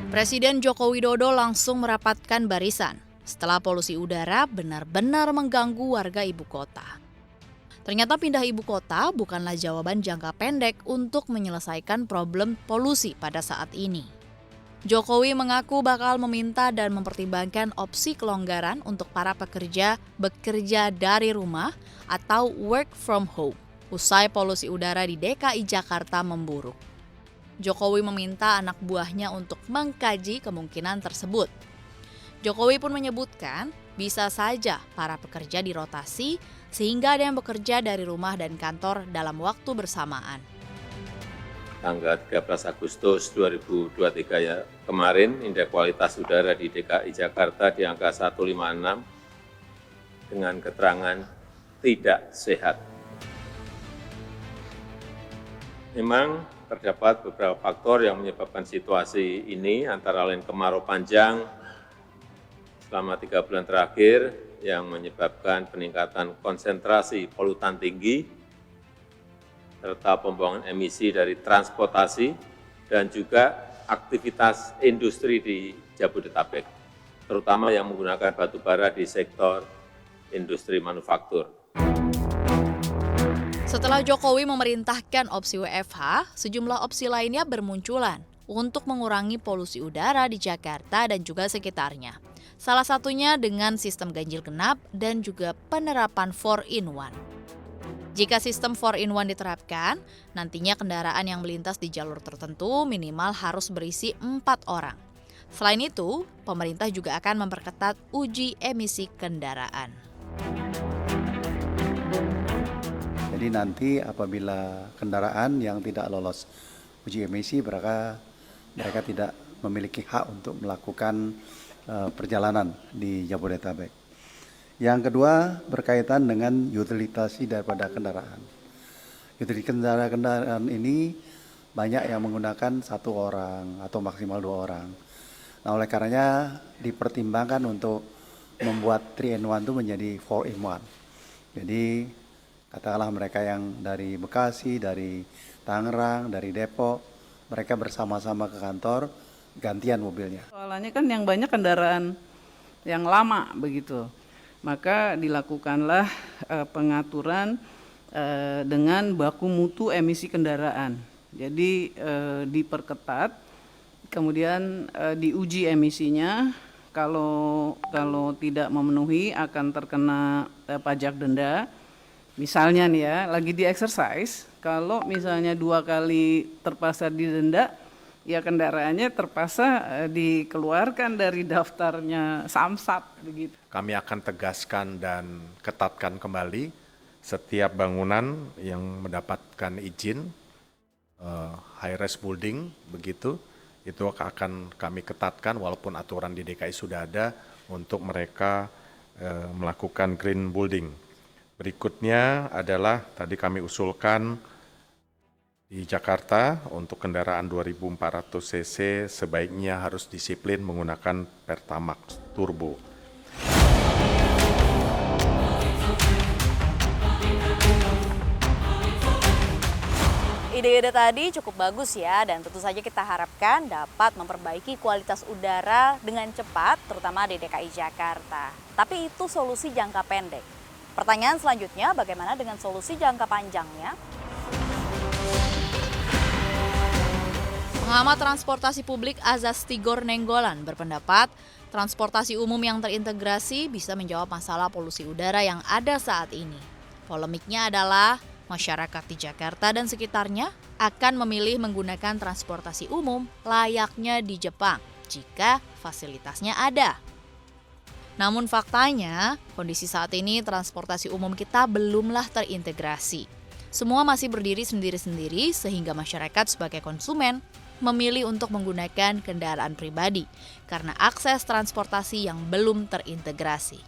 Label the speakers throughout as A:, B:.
A: Presiden Joko Widodo langsung merapatkan barisan setelah polusi udara benar-benar mengganggu warga ibu kota. Ternyata pindah ibu kota bukanlah jawaban jangka pendek untuk menyelesaikan problem polusi pada saat ini. Jokowi mengaku bakal meminta dan mempertimbangkan opsi kelonggaran untuk para pekerja bekerja dari rumah atau work from home usai polusi udara di DKI Jakarta memburuk. Jokowi meminta anak buahnya untuk mengkaji kemungkinan tersebut. Jokowi pun menyebutkan bisa saja para pekerja dirotasi sehingga ada yang bekerja dari rumah dan kantor dalam waktu bersamaan.
B: Tanggal 13 Agustus 2023 ya, kemarin indeks kualitas udara di DKI Jakarta di angka 156 dengan keterangan tidak sehat. Memang terdapat beberapa faktor yang menyebabkan situasi ini, antara lain kemarau panjang selama 3 bulan terakhir yang menyebabkan peningkatan konsentrasi polutan tinggi, serta pembuangan emisi dari transportasi dan juga aktivitas industri di Jabodetabek, terutama yang menggunakan batu bara di sektor industri manufaktur.
A: Setelah Jokowi memerintahkan opsi WFH, sejumlah opsi lainnya bermunculan untuk mengurangi polusi udara di Jakarta dan juga sekitarnya. Salah satunya dengan sistem ganjil genap dan juga penerapan 4-in-1. Jika sistem 4-in-1 diterapkan, nantinya kendaraan yang melintas di jalur tertentu minimal harus berisi 4 orang. Selain itu, pemerintah juga akan memperketat uji emisi kendaraan.
C: Jadi nanti apabila kendaraan yang tidak lolos uji emisi, mereka tidak memiliki hak untuk melakukan perjalanan di Jabodetabek. Yang kedua berkaitan dengan utilisasi daripada kendaraan. Utilisasi kendaraan ini banyak yang menggunakan 1 orang atau maksimal 2 orang. Nah, oleh karenanya dipertimbangkan untuk membuat 3-in-1 itu menjadi 4-in-1. Jadi katakanlah mereka yang dari Bekasi, dari Tangerang, dari Depok, mereka bersama-sama ke kantor, gantian mobilnya.
D: Soalnya kan yang banyak kendaraan yang lama begitu, maka dilakukanlah pengaturan dengan baku mutu emisi kendaraan. Jadi diperketat, kemudian diuji emisinya. Kalau tidak memenuhi akan terkena pajak denda. Misalnya nih ya, lagi di exercise, kalau misalnya 2 kali terpaksa didenda, ya kendaraannya terpaksa dikeluarkan dari daftarnya Samsat begitu.
E: Kami akan tegaskan dan ketatkan kembali setiap bangunan yang mendapatkan izin high-rise building begitu, itu akan kami ketatkan walaupun aturan di DKI sudah ada untuk mereka melakukan green building. Berikutnya adalah tadi kami usulkan di Jakarta untuk kendaraan 2400 cc sebaiknya harus disiplin menggunakan Pertamax Turbo.
A: Ide-ide tadi cukup bagus ya, dan tentu saja kita harapkan dapat memperbaiki kualitas udara dengan cepat, terutama di DKI Jakarta. Tapi itu solusi jangka pendek. Pertanyaan selanjutnya, bagaimana dengan solusi jangka panjangnya? Pengamat transportasi publik Azaz Tigor Nenggolan berpendapat, transportasi umum yang terintegrasi bisa menjawab masalah polusi udara yang ada saat ini. Polemiknya adalah masyarakat di Jakarta dan sekitarnya akan memilih menggunakan transportasi umum layaknya di Jepang jika fasilitasnya ada. Namun faktanya, kondisi saat ini transportasi umum kita belumlah terintegrasi. Semua masih berdiri sendiri-sendiri sehingga masyarakat sebagai konsumen memilih untuk menggunakan kendaraan pribadi karena akses transportasi yang belum terintegrasi.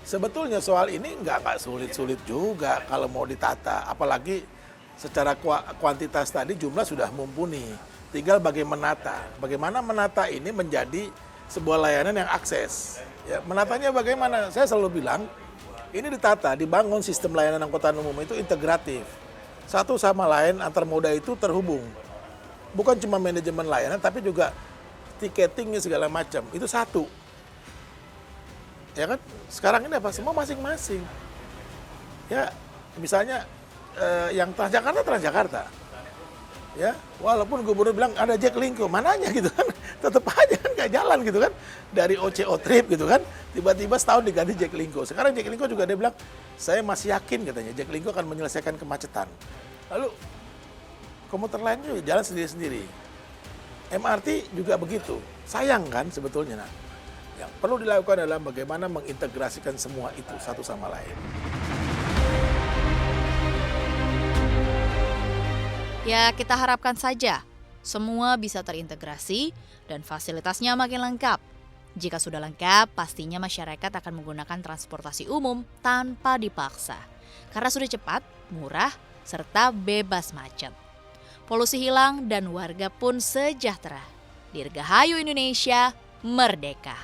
F: Sebetulnya soal ini nggak sulit-sulit juga kalau mau ditata, apalagi secara kuantitas tadi jumlah sudah mumpuni. Tinggal bagaimana menata ini menjadi sebuah layanan yang akses. Ya, menatanya bagaimana? Saya selalu bilang, ini ditata, dibangun sistem layanan angkutan umum itu integratif. Satu sama lain antar moda itu terhubung. Bukan cuma manajemen layanan, tapi juga tiketingnya segala macam. Itu satu. Ya kan? Sekarang ini apa? Semua masing-masing. Ya, misalnya yang Transjakarta. Ya, walaupun gubernur bilang ada Jaklingko, mananya gitu kan, tetap aja kan nggak jalan gitu kan, dari OCO Trip gitu kan, tiba-tiba setahun diganti Jaklingko. Sekarang Jaklingko juga dia bilang, saya masih yakin katanya Jaklingko akan menyelesaikan kemacetan. Lalu komuter lain juga jalan sendiri-sendiri. MRT juga begitu. Sayang kan sebetulnya. Nah, yang perlu dilakukan adalah bagaimana mengintegrasikan semua itu satu sama lain.
A: Ya, kita harapkan saja semua bisa terintegrasi dan fasilitasnya makin lengkap. Jika sudah lengkap, pastinya masyarakat akan menggunakan transportasi umum tanpa dipaksa. Karena sudah cepat, murah, serta bebas macet. Polusi hilang dan warga pun sejahtera. Dirgahayu Indonesia, merdeka!